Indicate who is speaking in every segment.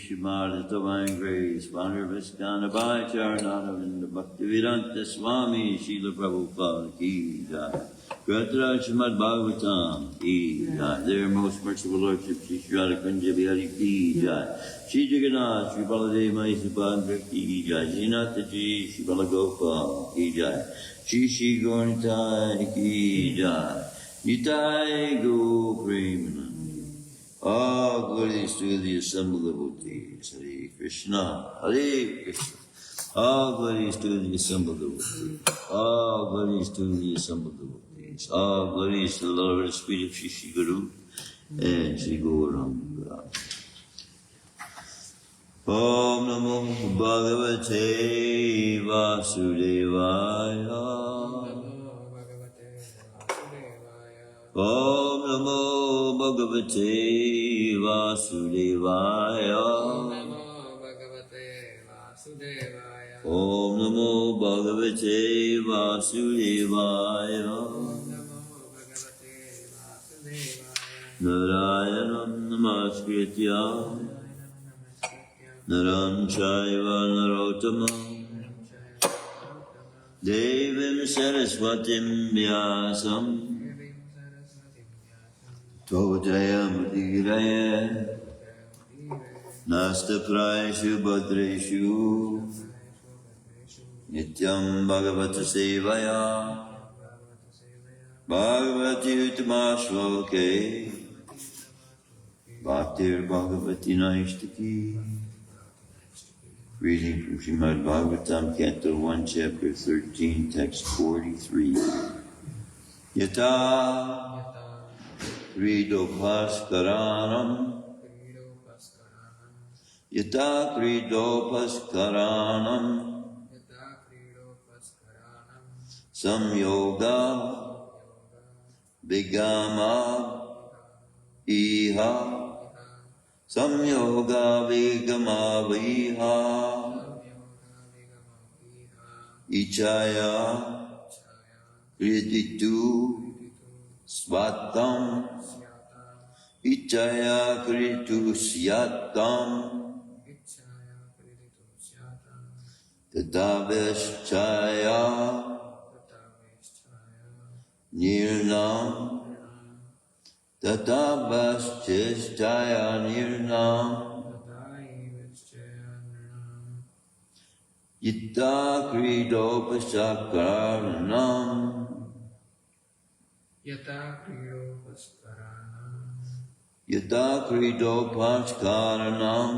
Speaker 1: Shrimadbhagavatam, Divine Grace, Founder of ISKCON, Abhay Charanaravinda, Bhaktivedanta Swami, Srila Prabhupada ki jai. Grantara Shrimadbhagavatam ki jai. Their most merciful Lordship, Shri Radhakunja Bihari ki jai. Shri Jagannath, Shri Baladev Mahesabandra ki jai. Shri Nathaji, Shri Balagopal ki jai. Shri Shri Gauranitai ki jai. Nitai Go Premanand. All glories to the assembled devotees. Hare Krishna, Hare Krishna. All glories to the assembled devotees. All glories to the assembled devotees. All glories to the Lord and Spirit of Shri Guru and Shri Gauranga. Om Namo Bhagavate Vasudevaya. Om Namo Bhagavate Vasudevaya. Om Namo Bhagavate Vasudevaya. Narayanam Namaskritya Naram Chaiva Narottamam Devim Saraswatim Vyasam Todaya Mudigiraya Nasta Praishu Bhadreshu Nityam Bhagavata Sevaya Bhagavati Uttama Shloke Bhaktir Bhagavati Naishtaki Reading from Shrimadbhagavatam, Canto 1, Chapter 13, Text 43. Yata Kridopaskaranam Yata Kridopaskaranam Samyoga Vigama Iha Samyoga Vigama Viha Ichaya Kriditu Svatam Ichaya Kriditu Syatam Tadaveschaya Nirnam Tadaveschaya Nirnam Yata Kridopasakaranam Yata Kridopaskaranam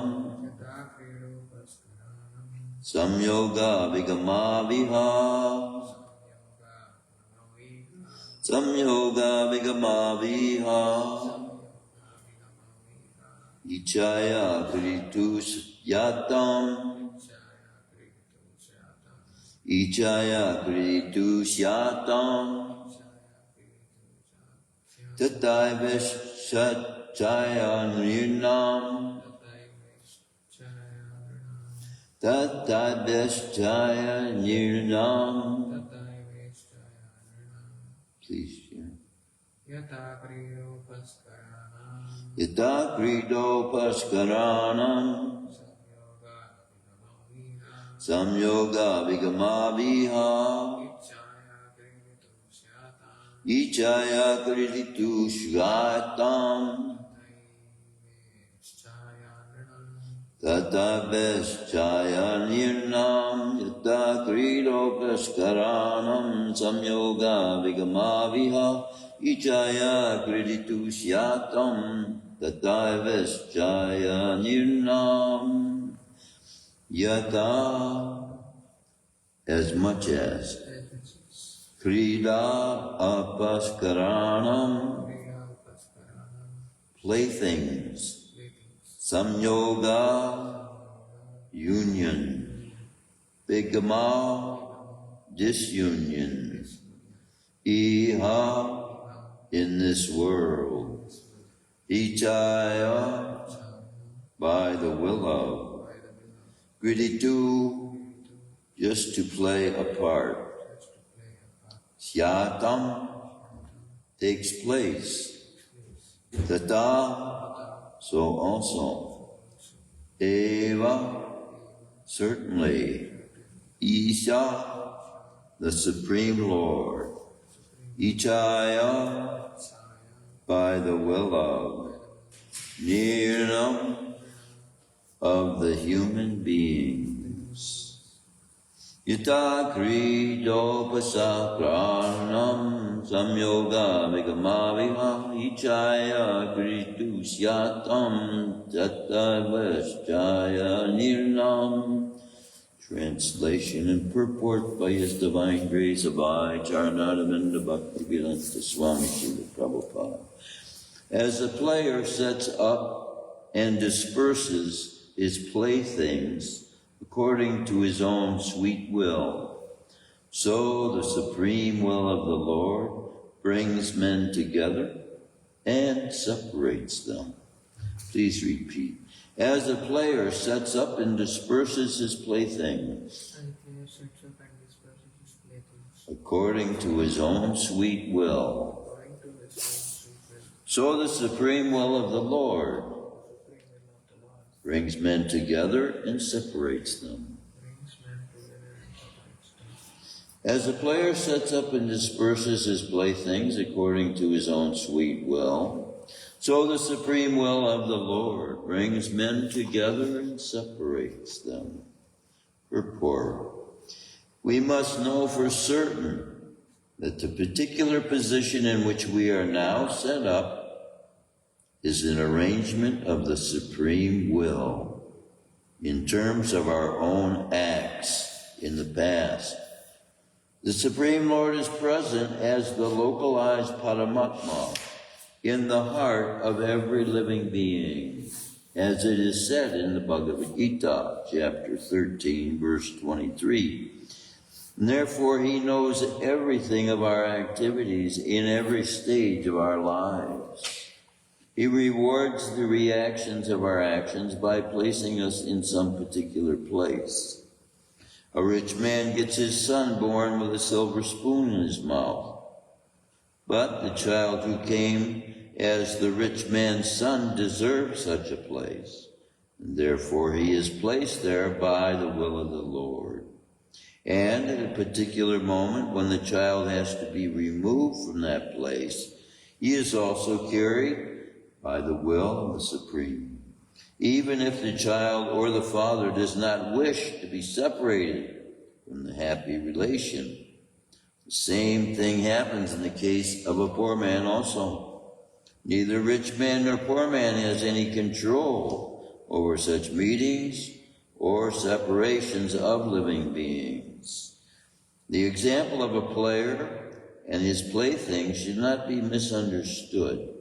Speaker 1: Samyoga Vigamaviha Samyoga Vigamaviha Ichaya Kritus Yatam Ichaya Kritus Yatam Tataiveschaya Nirnam Tataiveschaya Nirnam. Please share. Yata Kridopaskaranam Samyoga Vigamaviha Ichaya Kriditu Shgatam Tataveschaya Nirnam Yata Kridopaskaranam Samyoga Vigamaviha Ichaya Kriditu Shyatam Tataveschaya Nirnam Yata as much as Krida Apaskaranam playthings Samyoga union Vigama disunion Iha in this world Ichaya by the will of Kriditu just to play a part Syatam takes place Tata so also Eva certainly Isha the Supreme Lord Ichaya by the will of Nirnam of the human beings Yata Kridopasakranam Samyoga Vigamaviha Ichaya Kriditu Syatam Tataveschaya Nirnam. Translation and purport by His Divine Grace of I, Charanadavinda Bhaktivedanta Swami Srila Prabhupada. As the player sets up and disperses his playthings according to his own sweet will, so the supreme will of the Lord brings men together and separates them. Please repeat. As a player sets up and disperses his playthings according to his own sweet will, so the supreme will of the Lord brings men together and separates them. As the player sets up and disperses his playthings according to his own sweet will, so the supreme will of the Lord brings men together and separates them. Purport. We must know for certain that the particular position in which we are now set up is an arrangement of the supreme will. in terms of our own acts in the past. The Supreme Lord is present as the localized Paramatma in the heart of every living being, as it is said in the Bhagavad Gita, chapter 13, verse 23. And therefore, he knows everything of our activities in every stage of our lives. He rewards the reactions of our actions by placing us in some particular place. A rich man gets his son born with a silver spoon in his mouth. But the child who came as the rich man's son deserves such a place, and therefore he is placed there by the will of the Lord. And at a particular moment when the child has to be removed from that place, he is also carried by the will of the Supreme, even if the child or the father does not wish to be separated from the happy relation. The same thing happens in the case of a poor man also. Neither rich man nor poor man has any control over such meetings or separations of living beings. The example of a player and his plaything should not be misunderstood.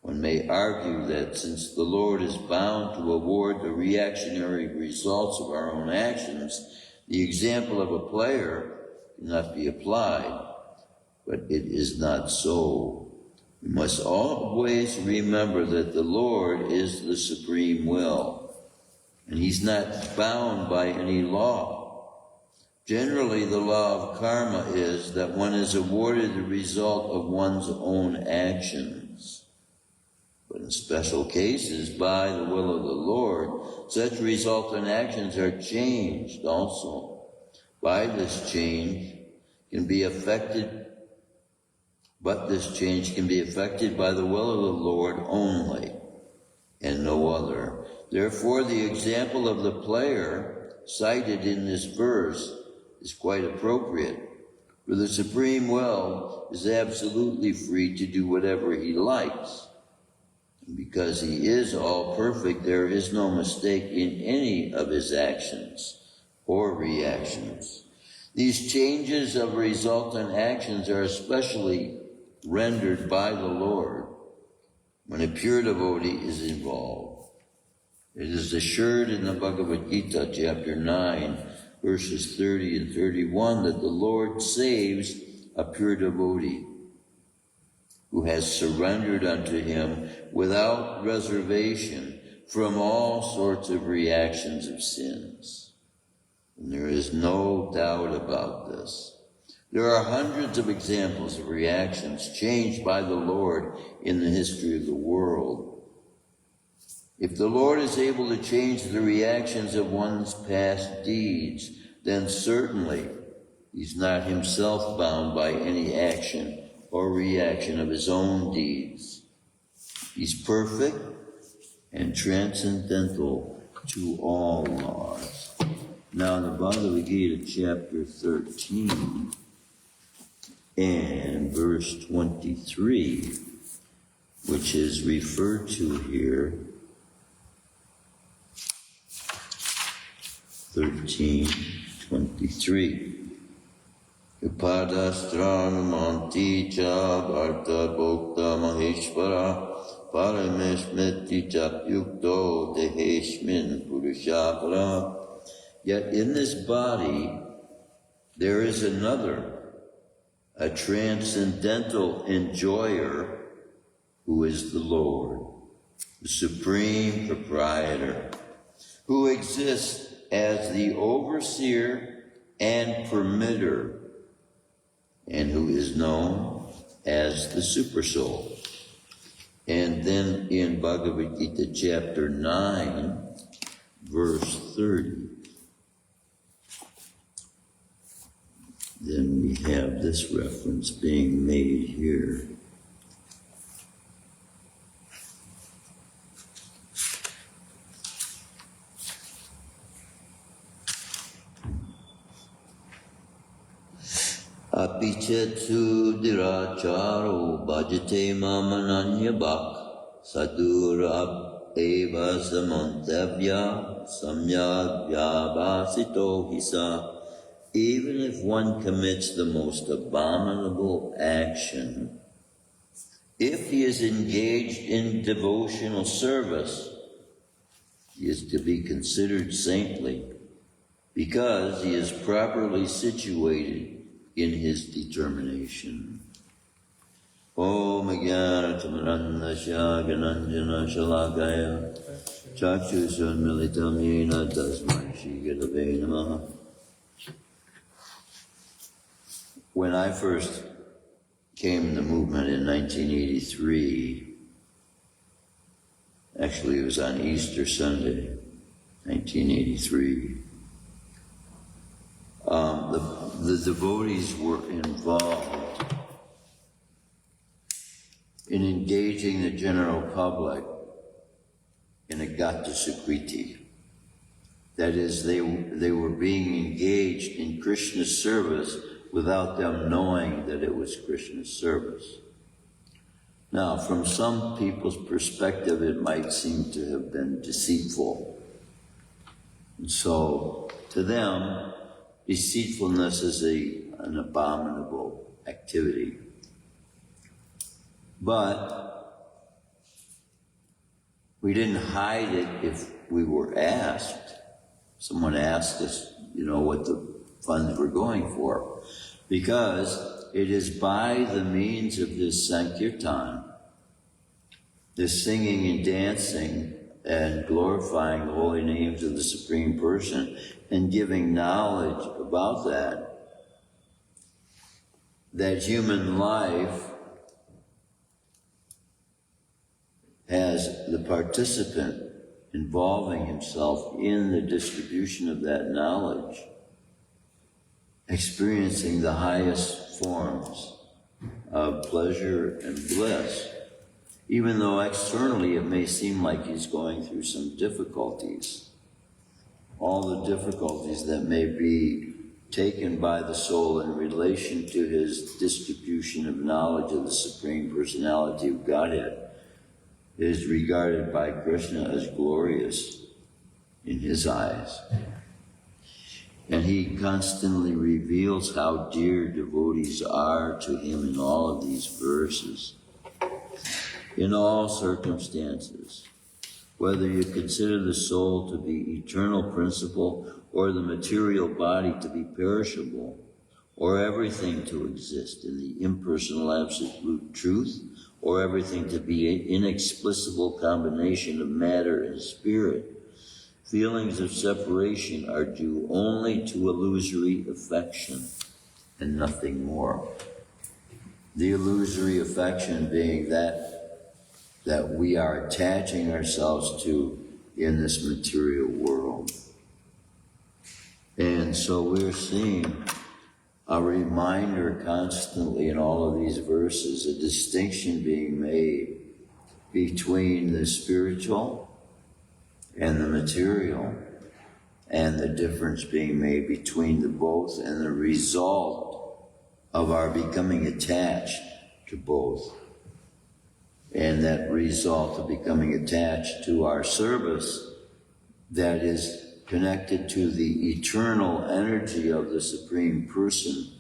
Speaker 1: One may argue that since the Lord is bound to award the reactionary results of our own actions, the example of a player cannot be applied, but it is not so. We must always remember that the Lord is the supreme will, and he's not bound by any law. Generally, the law of karma is that one is awarded the result of one's own actions. But in special cases, by the will of the Lord, such resultant actions are changed also. By this change can be affected But this change can be effected by the will of the Lord only, and no other. Therefore, the example of the player cited in this verse is quite appropriate, for the supreme will is absolutely free to do whatever he likes. And because he is all perfect, there is no mistake in any of his actions or reactions. These changes of resultant actions are especially rendered by the Lord when a pure devotee is involved. It is assured in the Bhagavad Gita, chapter 9, verses 30 and 31, that the Lord saves a pure devotee who has surrendered unto him without reservation from all sorts of reactions of sins. And there is no doubt about this. There are hundreds of examples of reactions changed by the Lord in the history of the world. If the Lord is able to change the reactions of one's past deeds, then certainly he's not himself bound by any action or reaction of his own deeds. He's perfect and transcendental to all laws. Now in the Bhagavad Gita, chapter 13, and verse 23, which is referred to here, 13:23. Upadastranmanti cha bharta bhokta maheshvara parameshmeti cha yukto deheshmin purushapara. Yet in this body there is another, a transcendental enjoyer, who is the Lord, the supreme proprietor, who exists as the overseer and permitter, and who is known as the Supersoul. And then in Bhagavad Gita chapter 9, verse 30, then we have this reference being made here. Apichetu diracharo bhajate mamananya bhak sadura eva samantavya samyag vyavasito hisa. Even if one commits the most abominable action, if he is engaged in devotional service, he is to be considered saintly because he is properly situated in his determination. Om Jnana Tamarannasya Gananjana Shalakaya Chakshusha Militam Yena Tasmai Shri Gurave Namaha. When I first came in the movement in 1983, actually it was on Easter Sunday, 1983, the devotees were involved in engaging the general public in a gata sukriti. That is, they were being engaged in Krishna's service without them knowing that it was Krishna's service. Now, from some people's perspective, it might seem to have been deceitful. And so, to them, deceitfulness is an abominable activity. But we didn't hide it if we were asked. Someone asked us, what the funds were going for. Because it is by the means of this Sankirtan, this singing and dancing and glorifying the holy names of the Supreme Person and giving knowledge about that human life has the participant involving himself in the distribution of that knowledge, experiencing the highest forms of pleasure and bliss, even though externally it may seem like he's going through some difficulties. All the difficulties that may be taken by the soul in relation to his distribution of knowledge of the Supreme Personality of Godhead is regarded by Krishna as glorious in his eyes. And he constantly reveals how dear devotees are to him in all of these verses. In all circumstances, whether you consider the soul to be eternal principle or the material body to be perishable, or everything to exist in the impersonal absolute truth, or everything to be an inexplicable combination of matter and spirit, feelings of separation are due only to illusory affection and nothing more. The illusory affection being that we are attaching ourselves to in this material world. And so we're seeing a reminder constantly in all of these verses, a distinction being made between the spiritual and the material, and the difference being made between the both and the result of our becoming attached to both. And that result of becoming attached to our service that is connected to the eternal energy of the Supreme Person,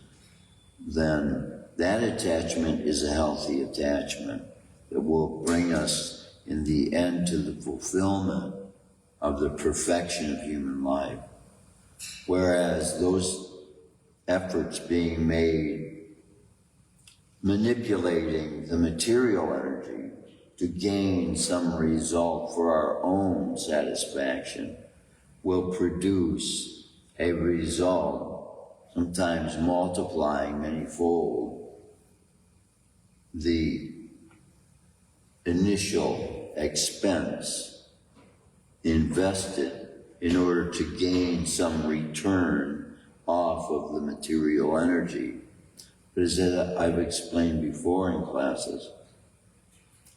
Speaker 1: then that attachment is a healthy attachment that will bring us in the end to the fulfillment of the perfection of human life. Whereas those efforts being made, manipulating the material energy to gain some result for our own satisfaction, will produce a result, sometimes multiplying manyfold the initial expense invested in order to gain some return off of the material energy. But as I've explained before in classes,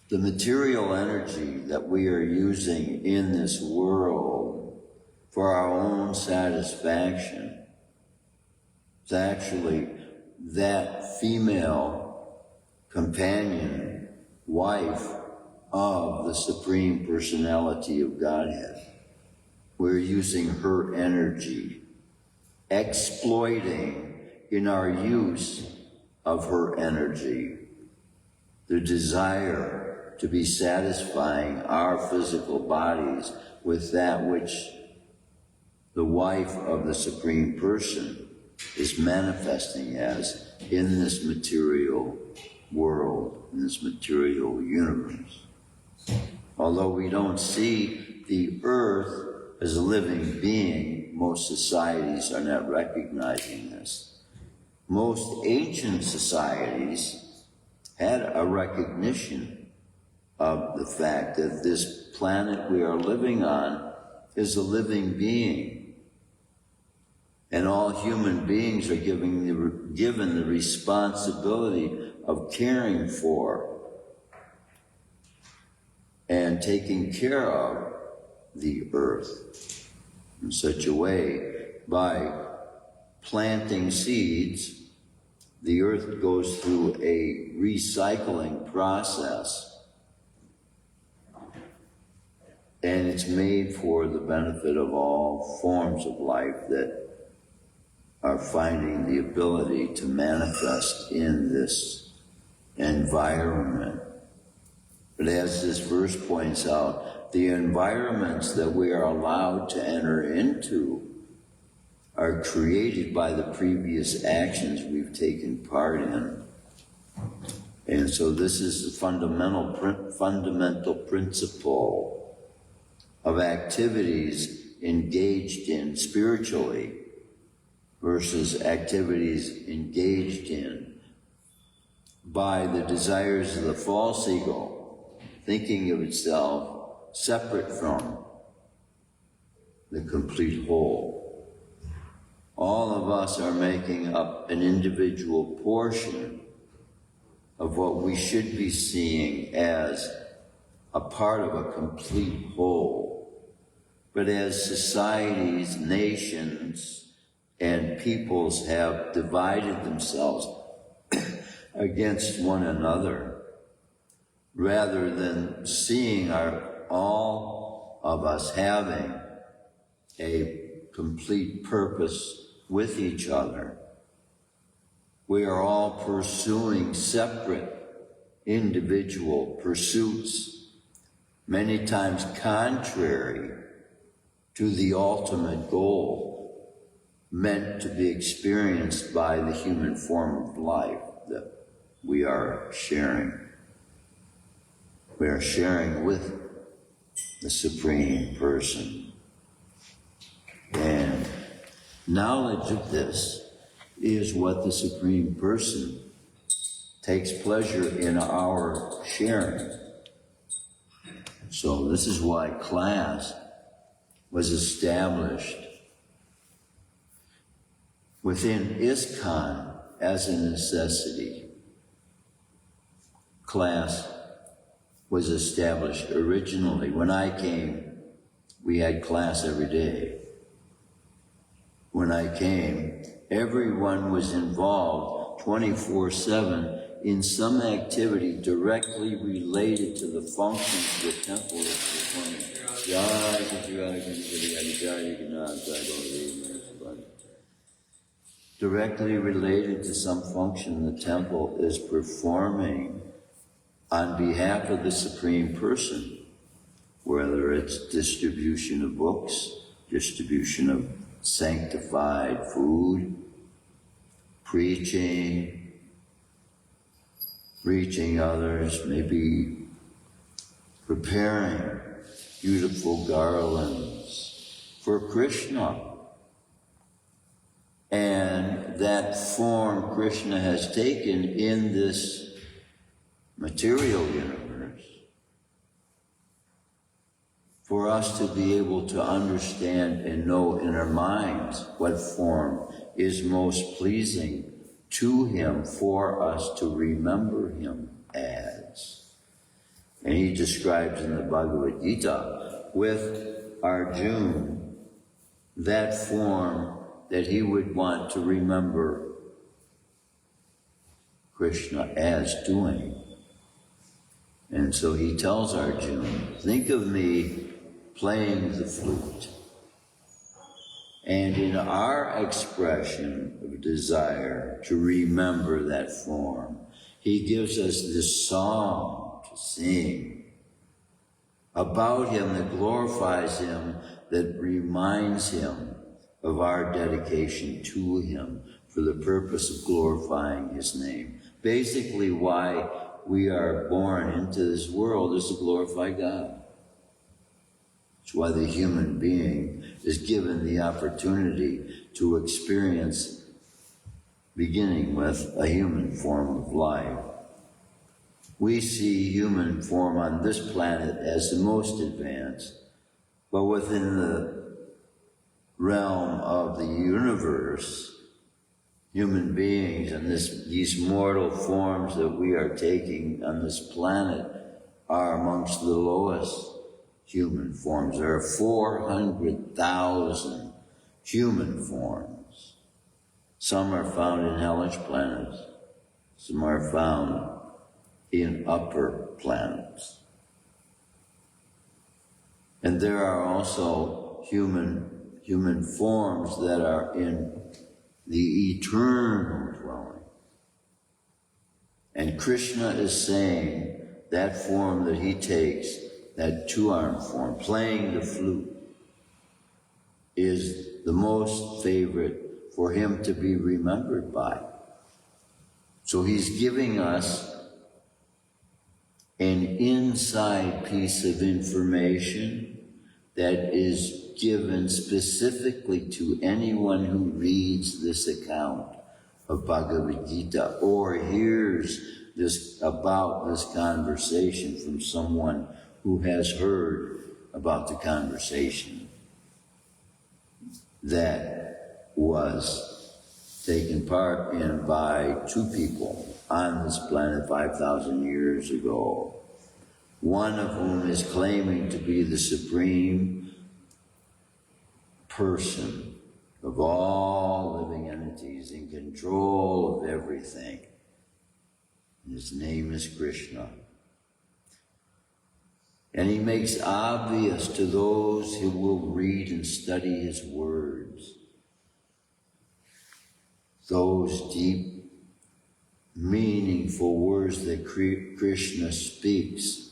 Speaker 1: the material energy that we are using in this world for our own satisfaction is actually that female companion, wife of the Supreme Personality of Godhead. We're using her energy, exploiting in our use of her energy the desire to be satisfying our physical bodies with that which the wife of the Supreme Person is manifesting as in this material world, in this material universe. Although we don't see the earth as a living being, most societies are not recognizing this. Most ancient societies had a recognition of the fact that this planet we are living on is a living being. And all human beings are given the responsibility of caring for and taking care of the earth in such a way by planting seeds. The earth goes through a recycling process, and it's made for the benefit of all forms of life that are finding the ability to manifest in this environment. But as this verse points out, the environments that we are allowed to enter into are created by the previous actions we've taken part in. And so this is the fundamental principle of activities engaged in spiritually versus activities engaged in by the desires of the false ego, thinking of itself separate from the complete whole. All of us are making up an individual portion of what we should be seeing as a part of a complete whole. But as societies, nations, and peoples have divided themselves against one another, rather than seeing all of us having a complete purpose with each other, we are all pursuing separate individual pursuits, many times contrary to the ultimate goal meant to be experienced by the human form of life that we are sharing. We are sharing with the Supreme Person. And knowledge of this is what the Supreme Person takes pleasure in our sharing. So this is why class was established within ISKCON as a necessity. Class was established originally. When I came, we had class every day. When I came, everyone was involved 24/7 in some activity directly related to the functions the temple is performing. Directly related to some function the temple is performing on behalf of the Supreme Person, whether it's distribution of books, distribution of sanctified food, preaching, reaching others, maybe preparing beautiful garlands for Krishna. And that form Krishna has taken in this material universe for us to be able to understand and know in our minds what form is most pleasing to him for us to remember him as. And he describes in the Bhagavad Gita with Arjuna that form that he would want to remember Krishna as doing. And so he tells Arjuna, think of me playing the flute. And in our expression of desire to remember that form, he gives us this song to sing about him that glorifies him, that reminds him of our dedication to him for the purpose of glorifying his name. Basically, why we are born into this world is to glorify God. It's why the human being is given the opportunity to experience, beginning with a human form of life. We see human form on this planet as the most advanced, but within the realm of the universe, human beings and these mortal forms that we are taking on this planet are amongst the lowest human forms. There are 400,000 human forms. Some are found in hellish planets. Some are found in upper planets. And there are also human forms that are in the eternal dwelling. And Krishna is saying that form that he takes, that two-armed form, playing the flute, is the most favorite for him to be remembered by. So he's giving us an inside piece of information that is given specifically to anyone who reads this account of Bhagavad Gita or hears about this conversation from someone who has heard about the conversation that was taken part in by two people on this planet 5,000 years ago, one of whom is claiming to be the supreme person of all living entities, in control of everything. And his name is Krishna. And he makes obvious to those who will read and study his words, those deep, meaningful words that Krishna speaks,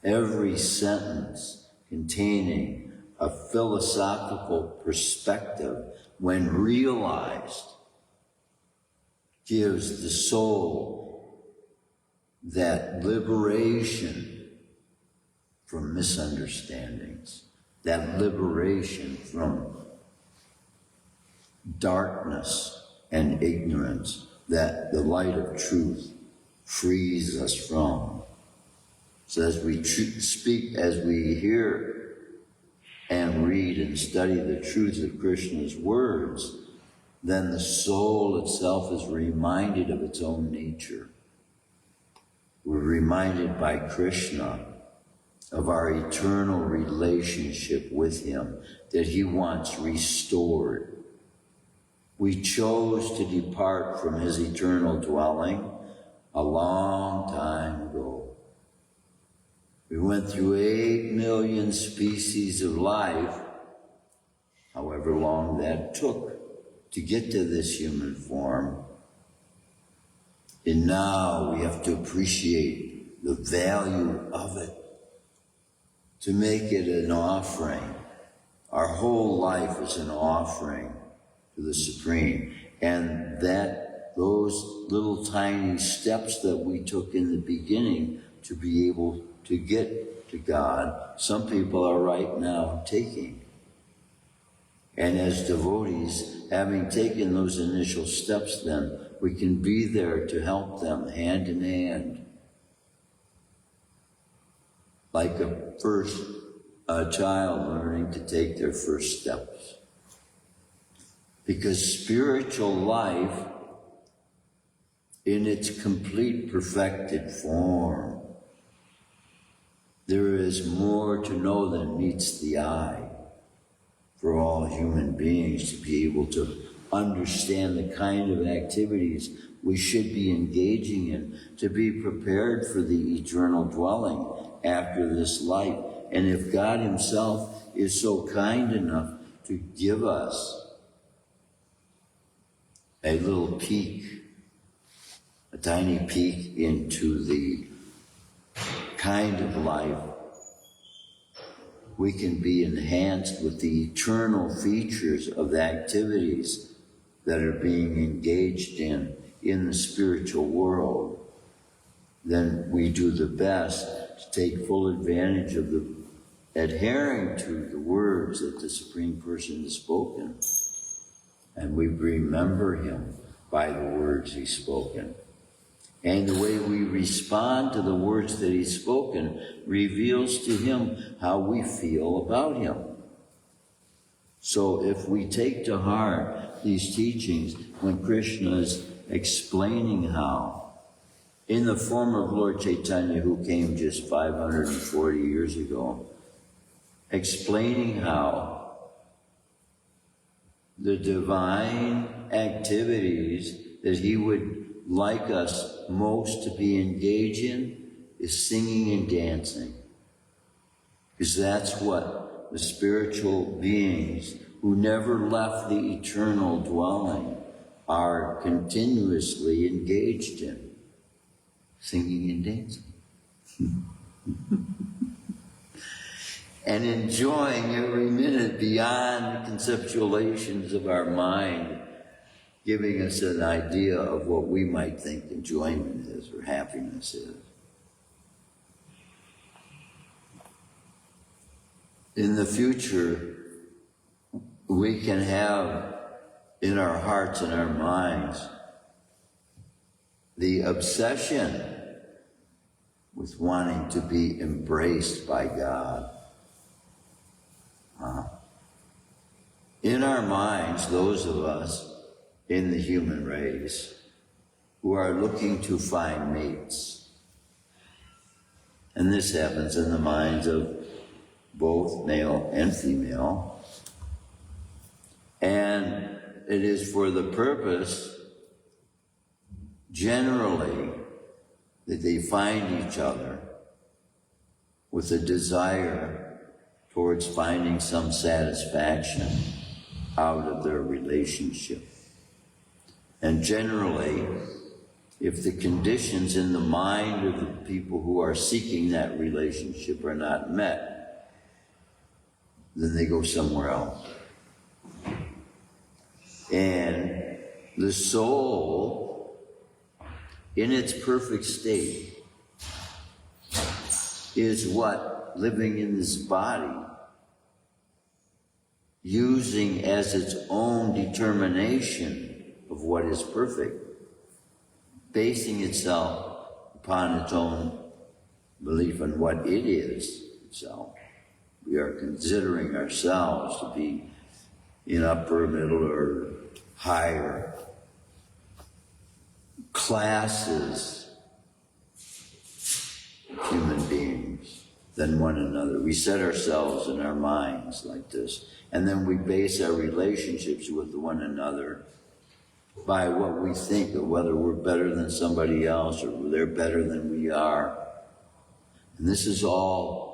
Speaker 1: every sentence containing a philosophical perspective, when realized, gives the soul that liberation from misunderstandings, that liberation from darkness and ignorance, that the light of truth frees us from. So as we as we hear and read and study the truth of Krishna's words, then the soul itself is reminded of its own nature. We're reminded by Krishna of our eternal relationship with him that he wants restored. We chose to depart from his eternal dwelling a long time ago. We went through 8 million species of life, however long that took to get to this human form. And now we have to appreciate the value of it, to make it an offering. Our whole life is an offering to the Supreme. And those little tiny steps that we took in the beginning to be able to get to God, some people are right now taking. And as devotees, having taken those initial steps, then we can be there to help them hand in hand. Like a child learning to take their first steps. Because spiritual life, in its complete perfected form, there is more to know than meets the eye for all human beings to be able to understand the kind of activities we should be engaging in to be prepared for the eternal dwelling after this life. And if God himself is so kind enough to give us a little peek, a tiny peek into the kind of life we can be enhanced with the eternal features of the activities that are being engaged in the spiritual world, then we do the best to take full advantage of the adhering to the words that the Supreme Person has spoken. And we remember him by the words he's spoken. And the way we respond to the words that he's spoken reveals to him how we feel about him. So if we take to heart these teachings when Krishna is explaining how, in the form of Lord Chaitanya, who came just 540 years ago, explaining how the divine activities that he would like us most to be engaged in is singing and dancing. Because that's what the spiritual beings who never left the eternal dwelling are continuously engaged in. Singing and dancing. And enjoying every minute beyond the conceptualizations of our mind, giving us an idea of what we might think enjoyment is or happiness is. In the future, we can have in our hearts and our minds the obsession with wanting to be embraced by God. In our minds, those of us in the human race who are looking to find mates. And this happens in the minds of both male and female. And it is for the purpose, generally, that they find each other with a desire towards finding some satisfaction out of their relationship. And generally, if the conditions in the mind of the people who are seeking that relationship are not met, then they go somewhere else. And the soul, in its perfect state, is what living in this body, using as its own determination of what is perfect, basing itself upon its own belief in what it is itself. We are considering ourselves to be in upper, middle, or higher classes of human beings than one another. We set ourselves in our minds like this, and then we base our relationships with one another by what we think of whether we're better than somebody else or they're better than we are. And this is all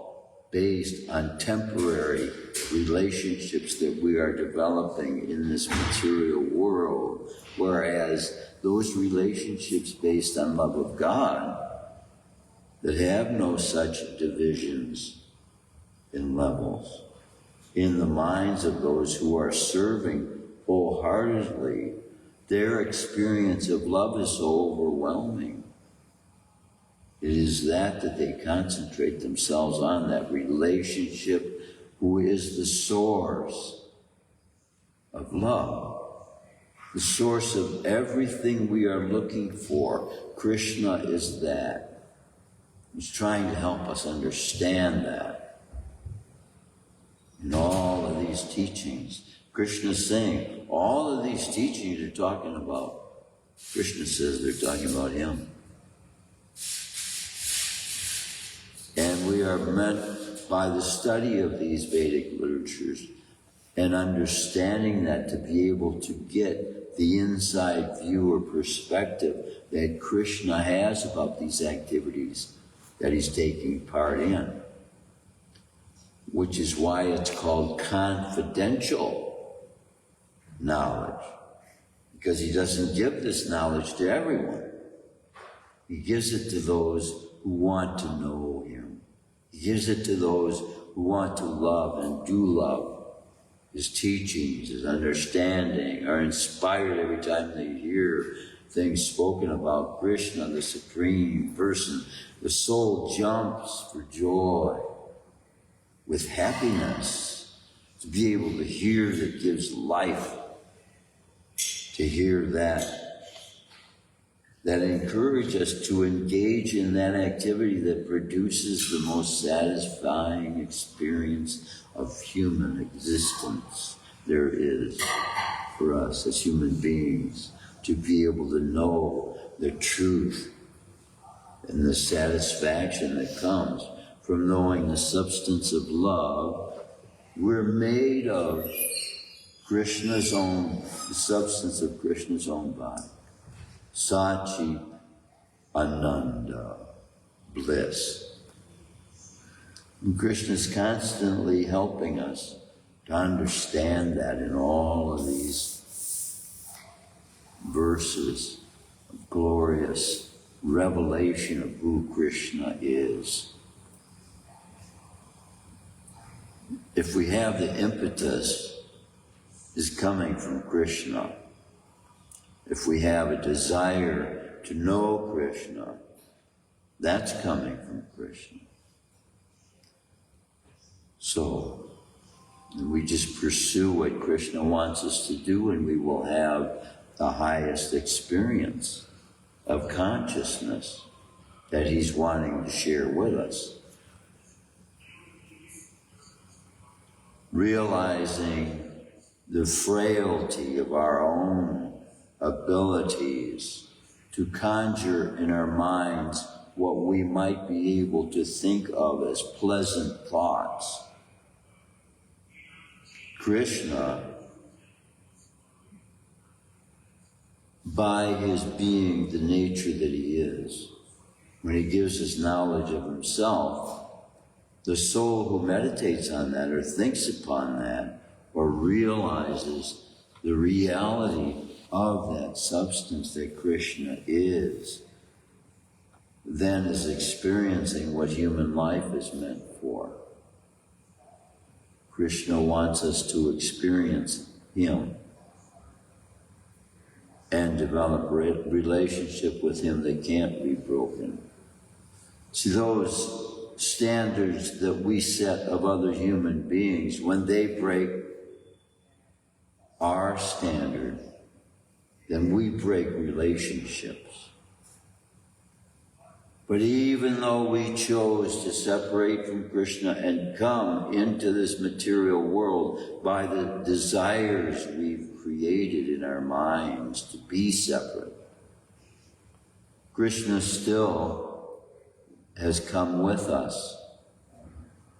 Speaker 1: based on temporary relationships that we are developing in this material world, whereas those relationships based on love of God that have no such divisions in levels in the minds of those who are serving wholeheartedly, their experience of love is so overwhelming. It is that they concentrate themselves on, that relationship who is the source of love, the source of everything we are looking for. Krishna is that. He's trying to help us understand that. In all of these teachings, Krishna is saying, all of these teachings are talking about, Krishna says they're talking about him. And we are meant by the study of these Vedic literatures and understanding that to be able to get the inside view or perspective that Krishna has about these activities that he's taking part in, which is why it's called confidential knowledge, because he doesn't give this knowledge to everyone. He gives it to those who want to know him. He gives it to those who want to love and do love. His teachings, his understanding are inspired every time they hear things spoken about Krishna, the Supreme Person. The soul jumps for joy, with happiness, to be able to hear that gives life, to hear that encourage us to engage in that activity that produces the most satisfying experience of human existence there is for us as human beings, to be able to know the truth and the satisfaction that comes from knowing the substance of love. We're made of Krishna's own, the substance of Krishna's own body. Sachi Ananda, bliss. And Krishna's constantly helping us to understand that in all of these verses of glorious revelation of who Krishna is. If we have the impetus is coming from Krishna, if we have a desire to know Krishna, that's coming from Krishna. So, we just pursue what Krishna wants us to do, and we will have the highest experience of consciousness that he's wanting to share with us. Realizing the frailty of our own abilities to conjure in our minds what we might be able to think of as pleasant thoughts. Krishna, by his being the nature that he is, when he gives us knowledge of himself, the soul who meditates on that or thinks upon that or realizes the reality of that substance that Krishna is, then is experiencing what human life is meant for. Krishna wants us to experience him and develop a relationship with him that can't be broken. See, those standards that we set of other human beings, when they break our standard, then we break relationships. But even though we chose to separate from Krishna and come into this material world by the desires we've created in our minds to be separate, Krishna still has come with us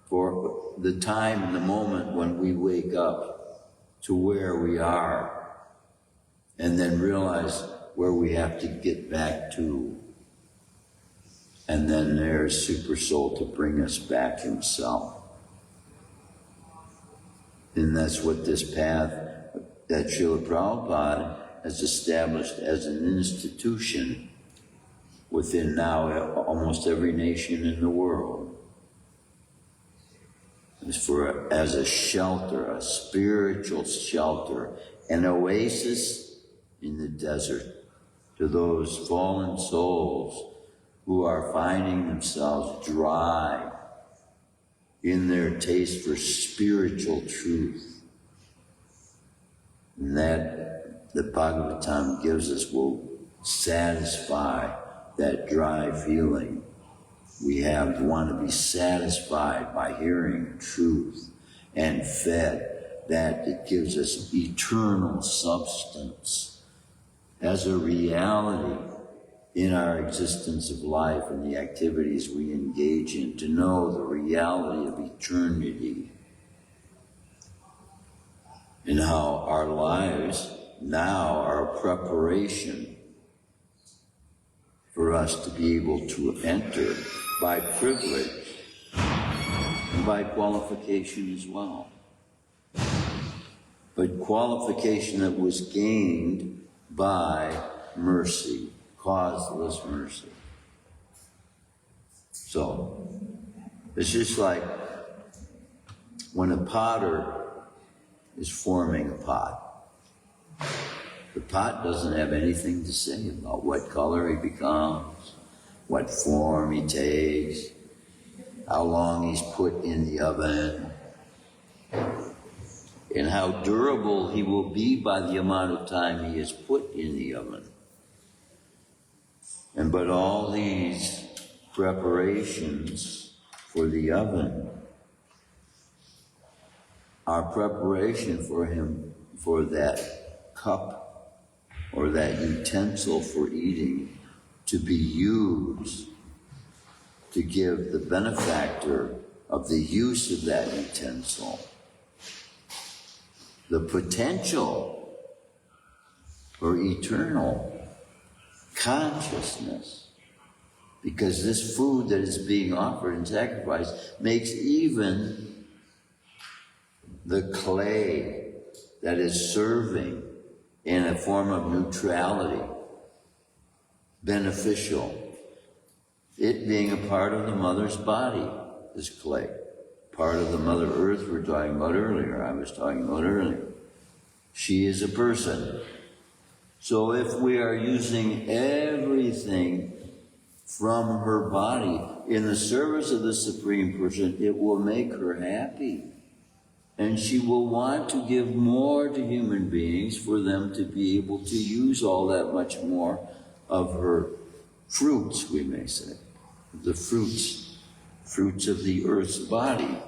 Speaker 1: for the time and the moment when we wake up to where we are and then realize where we have to get back to. And then there's Super Soul to bring us back himself. And that's what this path that Srila Prabhupada has established as an institution within now almost every nation in the world. As a shelter, a spiritual shelter, an oasis in the desert to those fallen souls who are finding themselves dry in their taste for spiritual truth. And that the Bhagavatam gives us will satisfy that dry feeling we have to want to be satisfied by hearing truth and fed that it gives us eternal substance as a reality in our existence of life and the activities we engage in, to know the reality of eternity. and how our lives now are a preparation for us to be able to enter by privilege and by qualification as well. But qualification that was gained by mercy, causeless mercy. So, it's just like when a potter is forming a pot. The pot doesn't have anything to say about what color he becomes, what form he takes, how long he's put in the oven, and how durable he will be by the amount of time he is put in the oven. But all these preparations for the oven are preparation for him, for that cup or that utensil for eating to be used to give the benefactor of the use of that utensil the potential for eternal consciousness. Because this food that is being offered in sacrifice makes even the clay that is serving in a form of neutrality beneficial. It being a part of the mother's body, this clay. Part of the Mother Earth I was talking about earlier. She is a person. So if we are using everything from her body in the service of the Supreme Person, it will make her happy. And she will want to give more to human beings for them to be able to use all that much more of her fruits, we may say. The fruits of the earth's body,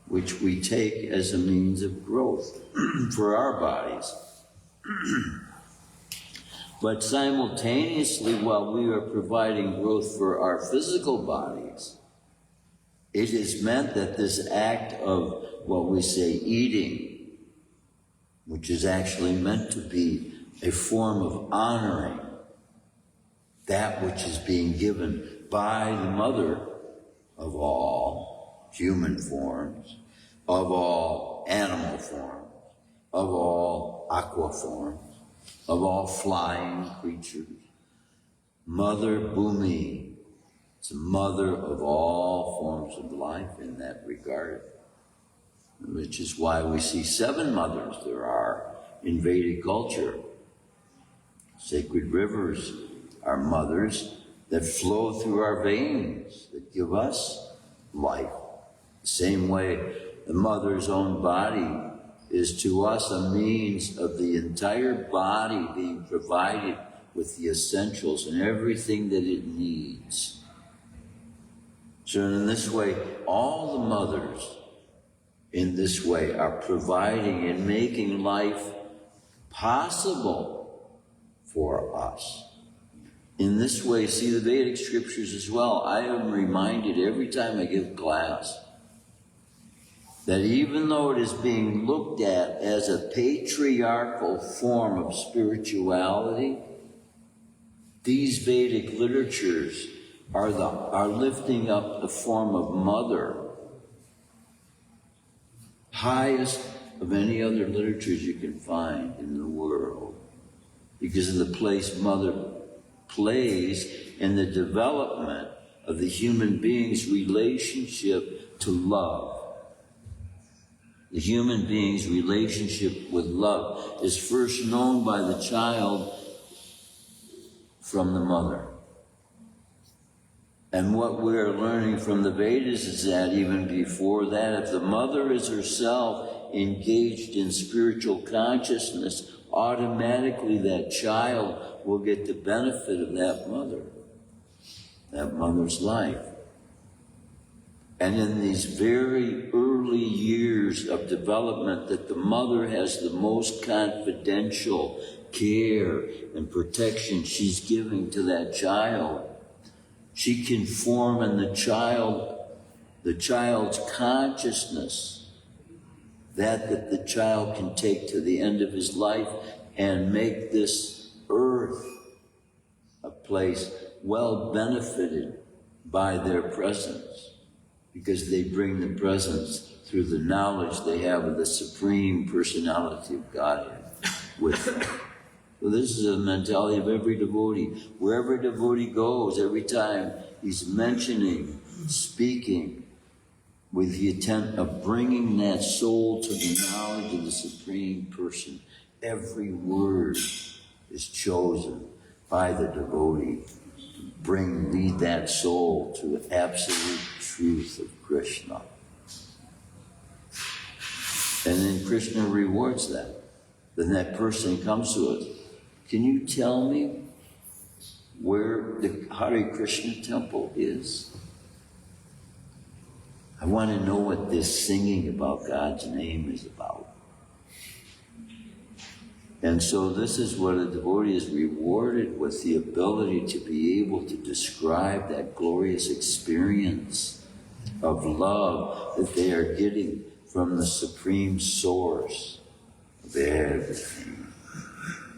Speaker 1: which we take as a means of growth for our bodies. But simultaneously, while we are providing growth for our physical bodies, it is meant that this act of what we say eating, which is actually meant to be a form of honoring that which is being given by the mother of all human forms, of all animal forms, of all aqua forms, of all flying creatures. Mother Bhumi, it's a mother of all forms of life in that regard, which is why we see 7 mothers there are in Vedic culture. Sacred rivers are mothers that flow through our veins, that give us life. The same way the mother's own body is to us a means of the entire body being provided with the essentials and everything that it needs. So in this way, all the mothers in this way are providing and making life possible for us. In this way, see the Vedic scriptures as well. I am reminded every time I give class that even though it is being looked at as a patriarchal form of spirituality, these Vedic literatures are lifting up the form of mother, highest of any other literatures you can find in the world, because of the place mother plays in the development of the human being's relationship to love. The human being's relationship with love is first known by the child from the mother. And what we're learning from the Vedas is that even before that, if the mother is herself engaged in spiritual consciousness, automatically that child will get the benefit of that mother's life. And in these very early years of development that the mother has the most confidential care and protection she's giving to that child, she can form in the child's consciousness that the child can take to the end of his life and make this earth a place well benefited by their presence, because they bring the presence through the knowledge they have of the Supreme Personality of Godhead with them. So this is a mentality of every devotee. Wherever a devotee goes, every time he's mentioning, speaking, with the intent of bringing that soul to the knowledge of the Supreme Person, every word is chosen by the devotee to lead that soul to the absolute truth of Krishna. And then Krishna rewards that. Then that person comes to us. Can you tell me where the Hare Krishna temple is? I want to know what this singing about God's name is about. And so this is what a devotee is rewarded with, the ability to be able to describe that glorious experience of love that they are getting from the Supreme Source of everything.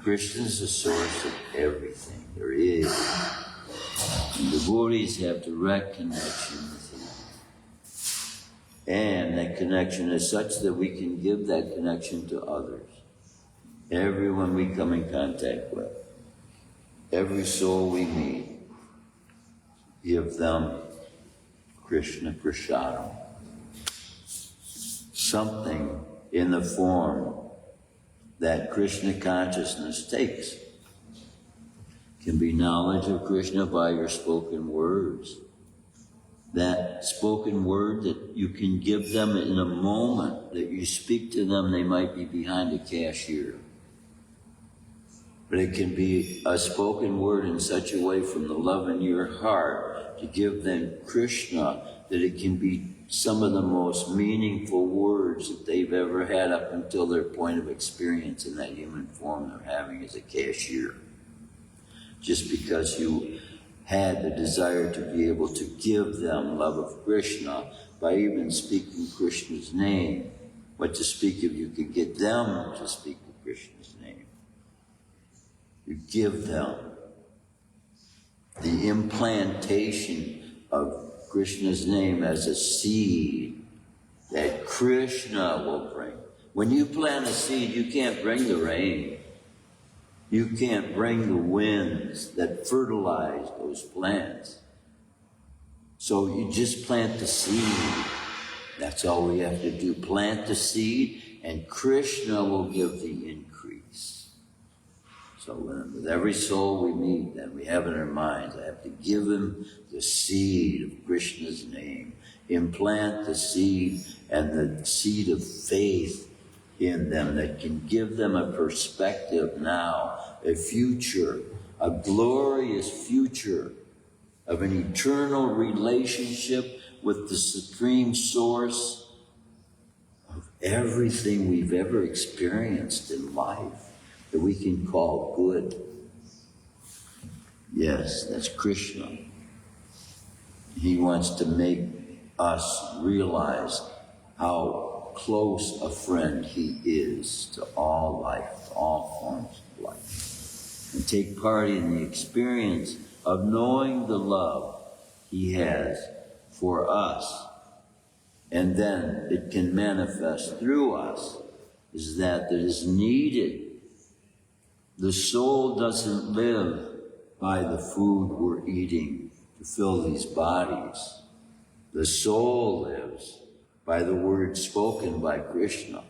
Speaker 1: Krishna is the source of everything there is. And devotees have direct connection with Him. And that connection is such that we can give that connection to others. Everyone we come in contact with, every soul we meet, give them Krishna Prasadam. Something in the form that Krishna consciousness takes. Can be knowledge of Krishna by your spoken words. That spoken word that you can give them in a moment that you speak to them, they might be behind a cashier. But it can be a spoken word in such a way from the love in your heart to give them Krishna that it can be some of the most meaningful words that they've ever had up until their point of experience in that human form they're having as a cashier. Just because you had the desire to be able to give them love of Krishna by even speaking Krishna's name, but to speak of you could get them to speak of Krishna's name. You give them the implantation of Krishna's name as a seed that Krishna will bring. When you plant a seed, you can't bring the rain. You can't bring the winds that fertilize those plants. So you just plant the seed. That's all we have to do. Plant the seed, and Krishna will give the increase. So with every soul we meet that we have in our minds, I have to give him the seed of Krishna's name. Implant the seed and the seed of faith in them that can give them a perspective now, a future, a glorious future of an eternal relationship with the Supreme Source of everything we've ever experienced in life that we can call good. Yes, that's Krishna. He wants to make us realize how close a friend he is to all life, to all forms of life, and take part in the experience of knowing the love he has for us. And then it can manifest through us is that is needed. The soul doesn't live by the food we're eating to fill these bodies. The soul lives by the words spoken by Krishna.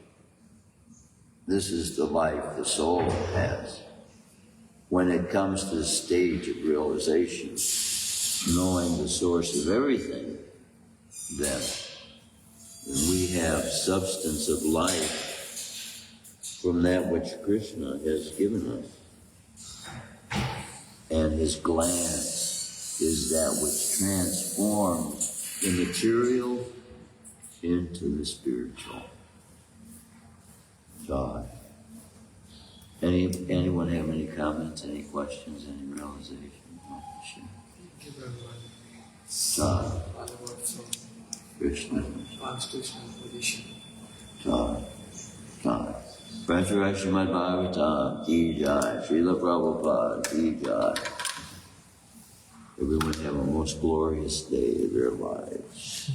Speaker 1: This is the life the soul has. When it comes to the stage of realization, knowing the source of everything, then we have substance of life from that which Krishna has given us. And his glance is that which transforms the material into the spiritual. God. Anyone have any comments, any questions, any realizations? God. Krishna.
Speaker 2: Constitutional position.
Speaker 1: God. Prasara Shrimadbhagavatam ki jai. Srila Prabhupada ki jai. Everyone have a most glorious day of their lives.